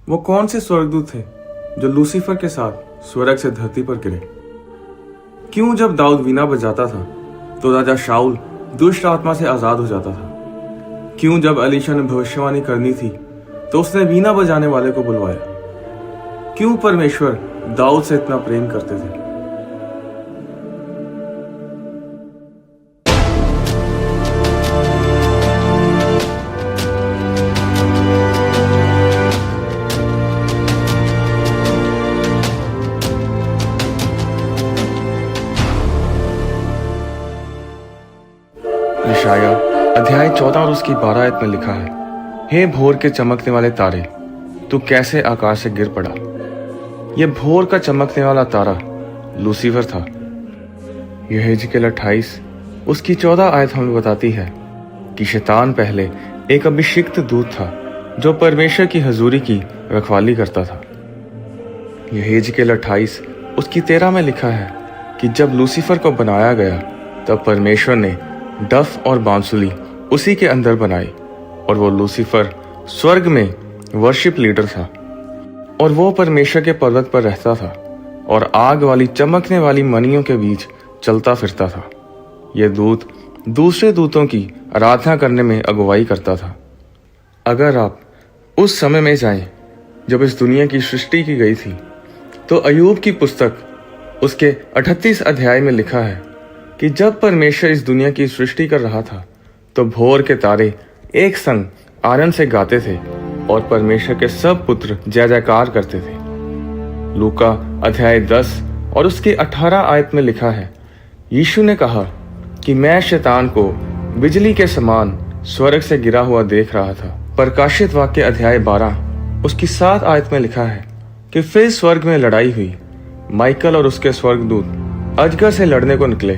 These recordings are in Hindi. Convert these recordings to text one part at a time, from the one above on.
वो कौन से स्वर्गदूत थे जो लूसीफर के साथ स्वर्ग से धरती पर गिरे? क्यों जब दाऊद वीणा बजाता था तो राजा शाऊल दुष्ट आत्मा से आजाद हो जाता था? क्यों जब एलीशा ने भविष्यवाणी करनी थी तो उसने वीणा बजाने वाले को बुलवाया? क्यों परमेश्वर दाऊद से इतना प्रेम करते थे? यशाया अध्याय 14 और उसकी 12 आयत में लिखा है, हे भोर के चमकने वाले तारे, तू कैसे आकाश से गिर पड़ा। यह भोर का चमकने वाला तारा लूसीफर था। यह हिजकिय्याह 28 उसकी 14 आयत हमें बताती है कि शैतान पहले एक अभिषिक्त दूत था जो परमेश्वर की हजूरी की रखवाली करता था। यह हिजकिय्याह 28 उसकी 13 में लिखा है कि जब लूसीफर को बनाया गया तब परमेश्वर ने डफ और बांसुली उसी के अंदर बनाई और वो लूसीफर स्वर्ग में वर्शिप लीडर था और वो परमेश्वर के पर्वत पर रहता था और आग वाली चमकने वाली मणियों के बीच चलता फिरता था। यह दूत दूसरे दूतों की आराधना करने में अगुवाई करता था। अगर आप उस समय में जाएं जब इस दुनिया की सृष्टि की गई थी तो अय्यूब की पुस्तक उसके 38 अध्याय में लिखा है कि जब परमेश्वर इस दुनिया की सृष्टि कर रहा था तो भोर के तारे एक संग आनंद से गाते थे और परमेश्वर के सब पुत्र जय जयकार करते थे। लूका अध्याय 10 और उसके 18 आयत में लिखा है, यीशु ने कहा कि मैं शैतान को बिजली के समान स्वर्ग से गिरा हुआ देख रहा था। प्रकाशित वाक्य अध्याय 12 उसकी 7 आयत में लिखा है कि फिर स्वर्ग में लड़ाई हुई। माइकल और उसके स्वर्गदूत अजगर से लड़ने को निकले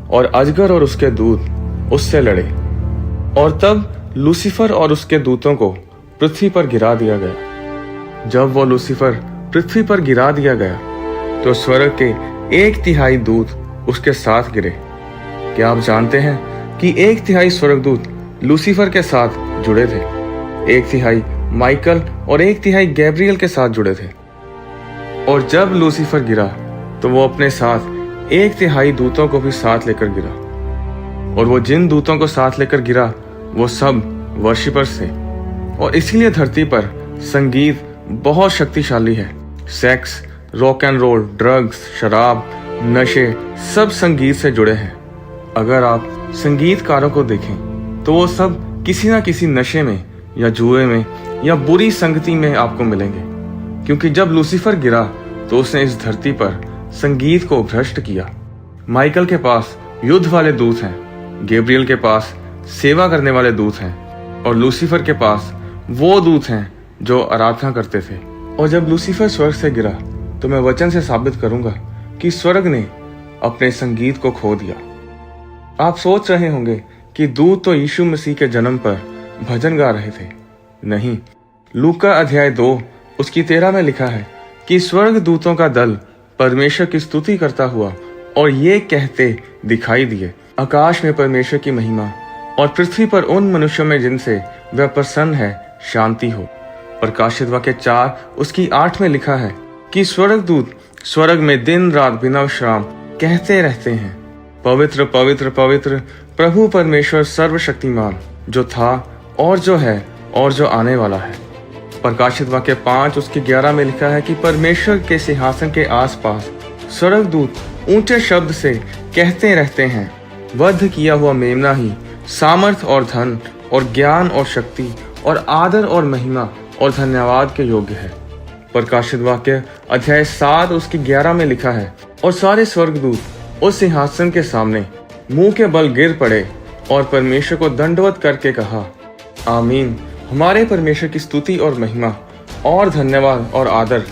और अजगर और उसके दूत उससे लड़े और तब लूसीफर और उसके दूतों को पृथ्वी पर गिरा दिया गया। जब वो लूसीफर पृथ्वी पर गिरा दिया गया तो स्वर्ग के 1/3 दूत उसके साथ गिरे। क्या आप जानते हैं कि 1/3 स्वर्गदूत लूसीफर के साथ जुड़े थे, 1/3 माइकल और 1/3 गैब्रियल के साथ जुड़े थे। और जब लूसीफर गिरा तो वो अपने साथ 1/3 दूतों को भी साथ लेकर गिरा और वो जिन दूतों को साथ लेकर गिरा वो सब वर्शिपर्स थे और इसीलिए धरती पर संगीत बहुत शक्तिशाली है। Sex, rock and roll, drugs, शराब, नशे सब संगीत से जुड़े हैं। अगर आप संगीतकारों को देखें तो वो सब किसी ना किसी नशे में या जुए में या बुरी संगति में आपको मिलेंगे, क्योंकि जब लूसीफर गिरा तो उसने इस धरती पर संगीत को भ्रष्ट किया। माइकल के पास युद्ध वाले दूत हैं, गैब्रियल के पास सेवा करने वाले दूत हैं और लूसीफर के पास वो दूत हैं जो आराधना करते थे। और जब लूसीफर स्वर्ग से गिरा तो मैं वचन से साबित करूंगा कि स्वर्ग ने अपने संगीत को खो दिया। आप सोच रहे होंगे कि दूत तो यीशु मसीह के जन्म पर भजन गा रहे थे। नहीं, लूका अध्याय 2 उसकी 13 में लिखा है कि स्वर्ग दूतों का दल परमेश्वर की स्तुति करता हुआ और ये कहते दिखाई दिए, आकाश में परमेश्वर की महिमा और पृथ्वी पर उन मनुष्यों में जिनसे वह प्रसन्न है शांति हो। प्रकाशित वाक्य 4 उसकी 8 में लिखा है कि स्वर्गदूत स्वर्ग में दिन रात बिना विश्राम कहते रहते हैं, पवित्र पवित्र पवित्र प्रभु परमेश्वर सर्वशक्तिमान, जो था और जो है और जो आने वाला है। प्रकाशित वाक्य 5 उसके 11 में लिखा है कि परमेश्वर के सिंहासन के आसपास स्वर्गदूत ऊंचे शब्द से कहते रहते हैं, वध किया हुआ मेमना ही सामर्थ और धन और ज्ञान और शक्ति और आदर और महिमा और धन्यवाद के योग्य है। प्रकाशित वाक्य अध्याय 7 उसकी 11 में लिखा है, और सारे स्वर्गदूत उस सिंहासन के सामने मुंह के बल गिर पड़े और परमेश्वर को दंडवत करके कहा, आमीन। हमारे परमेश्वर की स्तुति और महिमा और धन्यवाद और आदर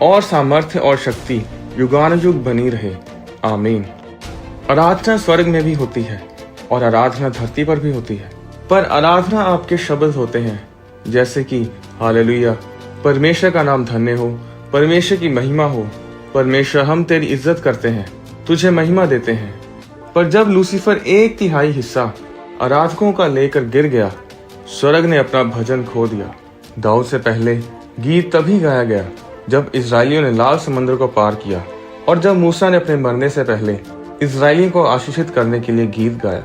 और सामर्थ्य और शक्ति युगानुयुग बनी रहे, आमीन। आराधना स्वर्ग में भी होती है और आराधना धरती पर भी होती है, पर आराधना आपके शब्द होते हैं, जैसे कि हालेलुया, परमेश्वर का नाम धन्य हो, परमेश्वर की महिमा हो, परमेश्वर हम तेरी इज्जत करते हैं, तुझे महिमा देते हैं। पर जब लूसीफर 1/3 हिस्सा आराधकों का लेकर गिर गया, स्वर्ग ने अपना भजन खो दिया। दाऊद से पहले गीत तभी गाया गया जब इजरायलियों ने लाल समुद्र को पार किया और जब मूसा ने अपने मरने से पहले इजरायलियों को आशीषित करने के लिए गीत गाया।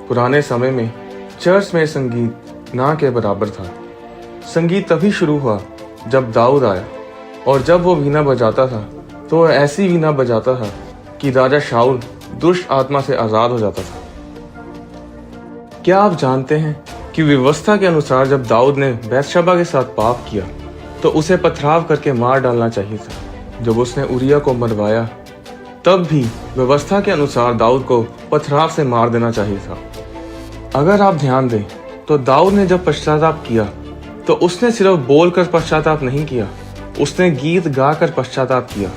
पुराने समय में चर्च में संगीत ना के बराबर था। संगीत तभी शुरू हुआ जब दाऊद आया, और जब वो वीणा बजाता था तो वह ऐसी वीणा बजाता था कि राजा शाऊल दुष्ट आत्मा से आजाद हो जाता था। क्या आप जानते हैं कि व्यवस्था के अनुसार जब दाऊद ने बैतशबा के साथ पाप किया तो उसे पथराव करके मार डालना चाहिए था। जब उसने उरिया को मरवाया तब भी व्यवस्था के अनुसार दाऊद को पथराव से मार देना चाहिए था। अगर आप ध्यान दें तो दाऊद ने जब पश्चाताप किया तो उसने सिर्फ बोलकर पश्चाताप नहीं किया, उसने गीत गाकर पश्चाताप किया।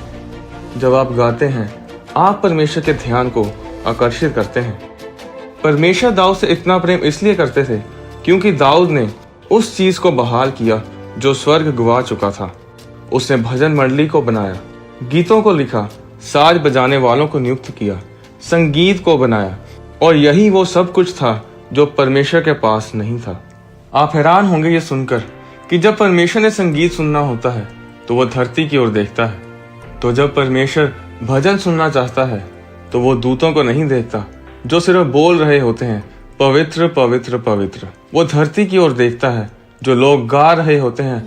जब आप गाते हैं आप परमेश्वर के ध्यान को आकर्षित करते हैं। परमेश्वर दाऊद से इतना प्रेम इसलिए करते थे क्योंकि दाऊद ने उस चीज को बहाल किया जो स्वर्ग गवा चुका था। उसने भजन मंडली को बनाया, गीतों को लिखा, साज बजाने वालों को नियुक्त किया, संगीत को बनाया, और यही वो सब कुछ था जो परमेश्वर के पास नहीं था। आप हैरान होंगे ये सुनकर कि जब परमेश्वर ने संगीत सुनना होता है तो वो धरती की ओर देखता है। तो जब परमेश्वर भजन सुनना चाहता है तो वो दूतों को नहीं देखता जो सिर्फ बोल रहे होते हैं पवित्र पवित्र पवित्र। वो धरती की ओर देखता है जो लोग गा रहे होते हैं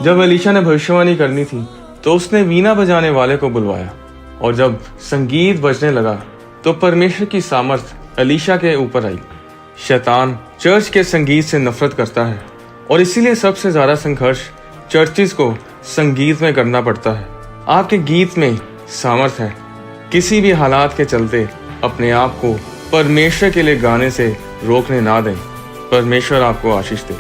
जब एलीशा ने भविष्यवाणी करनी थी तो उसने वीणा बजाने वाले को बुलवाया, और जब संगीत बजने लगा तो परमेश्वर की सामर्थ एलीशा के ऊपर आई। शैतान चर्च के संगीत से नफरत करता है और इसीलिए सबसे ज्यादा संघर्ष चर्चिस को संगीत में करना पड़ता है। आपके गीत में सामर्थ है। किसी भी हालात के चलते अपने आप को परमेश्वर के लिए गाने से रोकने ना दें। परमेश्वर आपको आशीष दे।